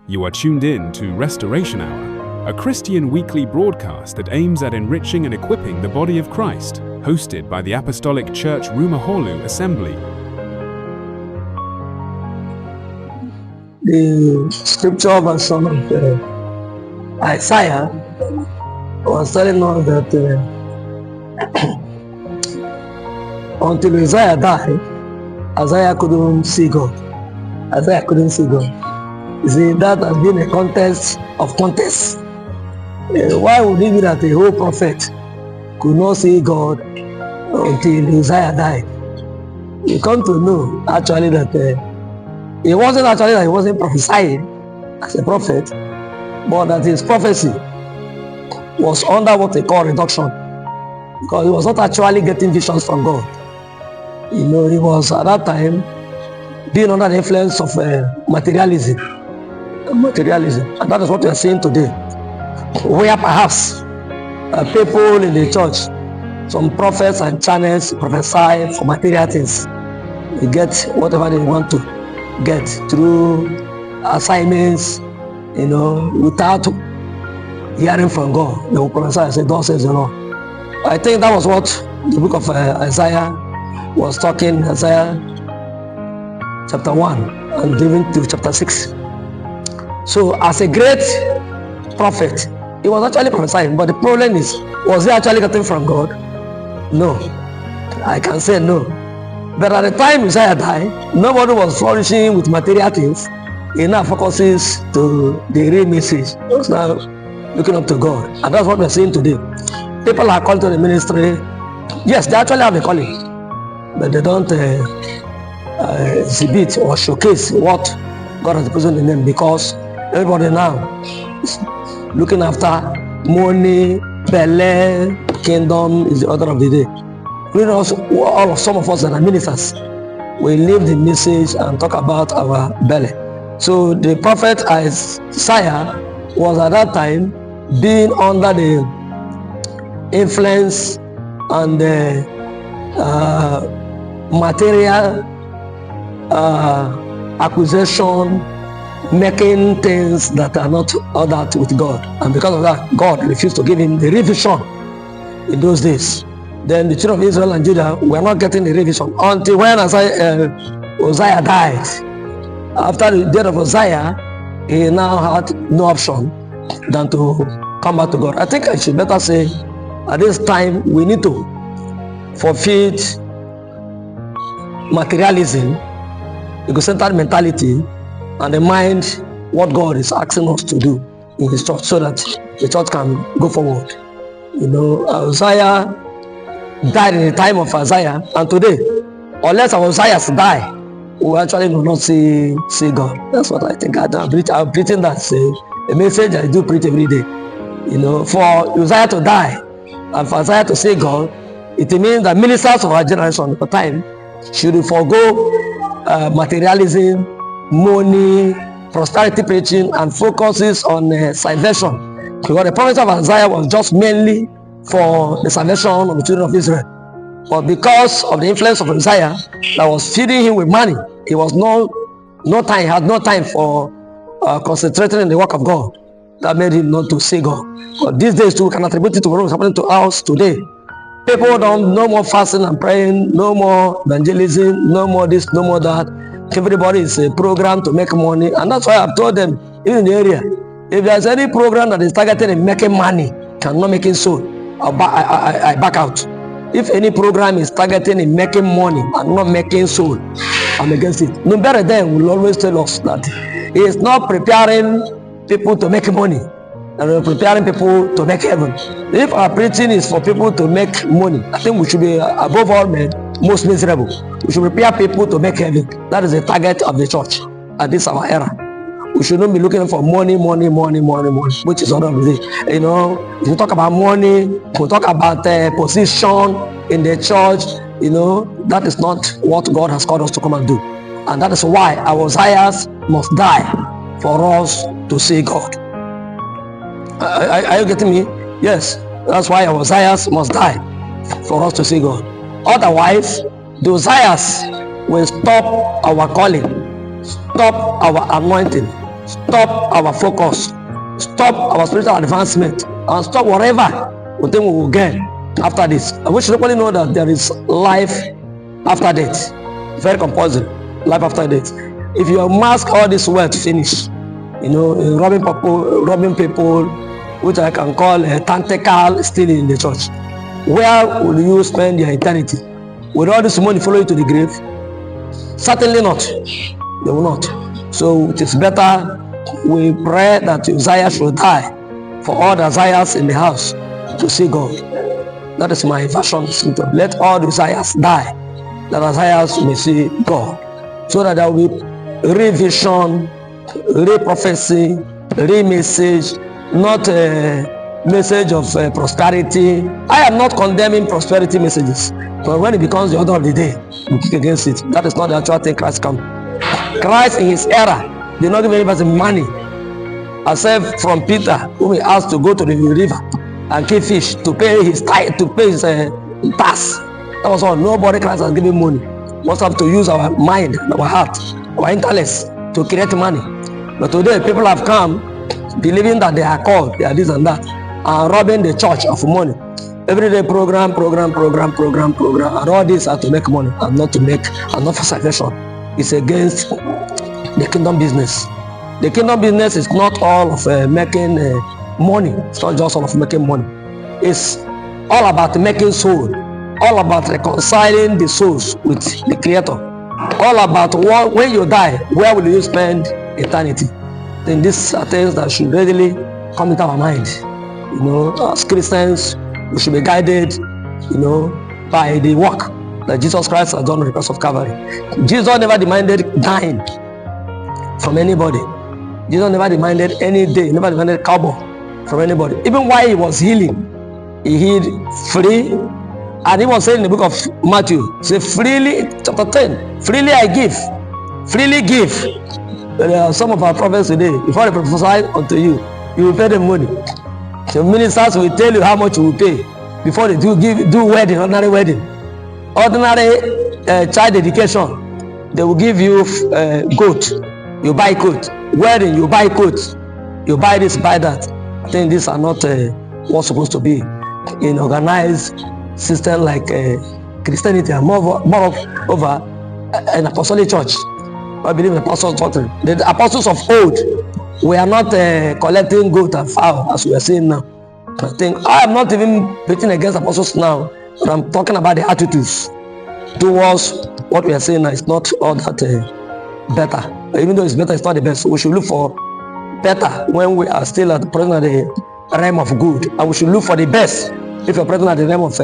You are tuned in to Restoration Hour, a Christian weekly broadcast that aims at enriching and equipping the body of Christ, hosted by the Apostolic Church Rumaholu Assembly. The scripture version of Isaiah was telling us that until Uzziah died, Isaiah couldn't see God. Isaiah couldn't see God. You see, that has been a contest of contests. Why would it be that a whole prophet could not see God until Uzziah died? You come to know actually that it wasn't actually that he wasn't prophesying as a prophet, but that his prophecy was under what they call reduction, because he was not actually getting visions from God. You know, he was at that time being under the influence of materialism, and that is what we are seeing today, where perhaps people in the church, some prophets and channels prophesy for material things. They get whatever they want to get through assignments, you know, without hearing from God. They will prophesy and say, "Thus says the Lord." I think that was what the book of Isaiah was talking, Isaiah chapter 1 and even to chapter 6. So as a great prophet, he was actually prophesying, but the problem is, was he actually getting from God? No. I can say no. But at the time Uzziah died, nobody was flourishing with material things. He now focuses to the real message. He was now looking up to God. And that's what we're seeing today. People are called to the ministry. Yes, they actually have a calling, but they don't exhibit or showcase what God has put in them, because everybody now is looking after money, belly, kingdom is the order of the day. Some of us that are ministers, we leave the message and talk about our belly. So the prophet Isaiah was at that time being under the influence and the material accusation, making things that are not ordered with God. And because of that, God refused to give him the revision in those days. Then the children of Israel and Judah were not getting the revision until when Uzziah died. After the death of Uzziah, he now had no option than to come back to God. I think I should better say, at this time, we need to forfeit materialism, egocentric mentality, and the mind what God is asking us to do in his church, so that the church can go forward. You know, Uzziah died in the time of Isaiah, and today, unless our Uzziah die, we actually do not see God. That's what I think. I'm preaching that a message I do preach every day. You know, for Uzziah to die and for Isaiah to see God, it means that ministers of our generation at the time should forego materialism, money, prosperity preaching, and focuses on salvation. Because the promise of Isaiah was just mainly for the salvation of the children of Israel. But because of the influence of Uzziah that was feeding him with money, he was he had no time for concentrating in the work of God. That made him not to see God. But these days too, we can attribute it to what is happening to us today. People no more fasting and praying, no more evangelism, no more this, no more that. Everybody is a program to make money, and that's why I've told them, even in the area, if there's any program that is targeted in making money, cannot making soul, I back out. If any program is targeting in making money and not making soul, I'm against it. No better then will always tell us that he is not preparing people to make money, and preparing people to make heaven. If our preaching is for people to make money, I think we should be above all men most miserable. We should prepare people to make heaven. That is the target of the church at this our era. We should not be looking for money, which is another thing. You know, if you talk about money, we talk about position in the church. You know, that is not what God has called us to come and do. And that is why our Uzziahs must die for us to see God. Are you getting me? Yes, that's why our Uzziahs must die for us to see God. Otherwise, the Uzziahs will stop our calling, stop our anointing, stop our focus, stop our spiritual advancement, and stop whatever we think we will gain after this. And we should equally know that there is life after death. Very compulsory. Life after death. If you amass all this wealth, finish. Robbing people, which I can call tactical stealing in the church. Where will you spend your eternity? Will all this money follow you to the grave? Certainly not. They will not. So it is better we pray that Uzziah should die for all the Uzziahs in the house to see God. That is my version. Let all the Uzziahs die, that Uzziahs may see God, so that there will be revision, re-prophecy, re-message, not a message of prosperity. I am not condemning prosperity messages, but when it becomes the order of the day, we kick against it. That is not the actual thing Christ comes. Christ in his era did not give any person money, except from Peter, whom he asked to go to the river and kill fish to pay his tithe, to pay his tax. That was all. Nobody Christ has given money. We must have to use our mind, our heart, our intellect to create money. But today people have come believing that they are called, they are this and that, and robbing the church of money. Every day program, and all these are to make money and not for salvation. It's against the kingdom business. The kingdom business is not all of making money. It's not just all of making money. It's all about making soul, all about reconciling the souls with the Creator, all about when you die, where will you spend eternity? Then these are things that should readily come into our mind. As Christians, we should be guided, by the work that Jesus Christ has done on the cross of Calvary. Jesus never demanded dying from anybody. Jesus never demanded any day, never demanded cowboy from anybody. Even while he was healing, he healed free. And he was saying in the book of Matthew, say freely, chapter 10, freely I give, freely give. Some of our prophets today, before they prophesy unto you, you will pay them money. So ministers will tell you how much you will pay before they do wedding, ordinary wedding. Ordinary child education, they will give you goat, you buy coat. Wedding, you buy coat, you buy this, buy that. I think these are not what's supposed to be in organized system like Christianity, and more of over an apostolic church. I believe in the apostles' doctrine. The apostles of old were not collecting goat and fowl as we are saying now. I am not even preaching against apostles now, but I'm talking about the attitudes towards what we are saying now. It's not all that better. Even though it's better, it's not the best. So we should look for better when we are still present at the realm of good, and we should look for the best if you're present at the realm of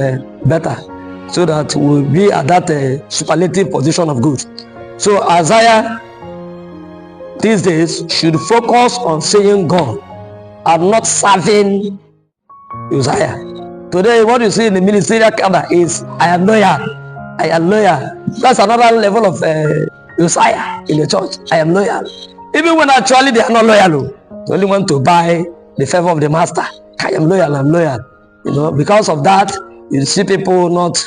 better, so that we'll be at that superlative position of good. So Uzziah these days should focus on seeing God and not serving Uzziah. Today, what you see in the ministerial cadre is, I am loyal. That's another level of Uzziah in the church. I am loyal. Even when actually they are not loyal. They only want to buy the favor of the master. I am loyal. Because of that, you see people not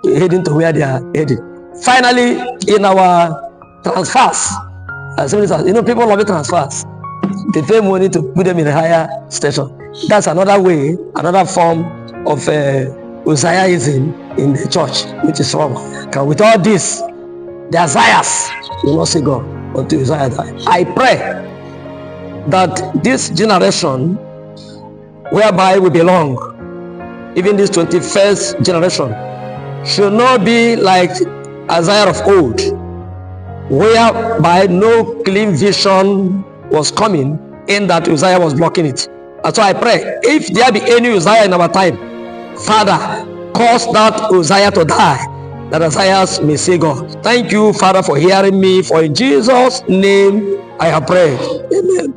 heading to where they are heading. Finally, in our transfers, people love the transfers. They pay money to put them in a higher station. That's another way, another form of Uzziahism in the church, which is wrong. And with all this, the Uzziahs will not see God until Uzziah dies. I pray that this generation, whereby we belong, even this 21st generation, should not be like Uzziah of old, whereby no clean vision was coming in that Uzziah was blocking it. And so I pray, if there be any Uzziah in our time, Father, cause that Uzziah to die, that Uzziah may see God. Thank you, Father, for hearing me. For in Jesus' name I have prayed. Amen.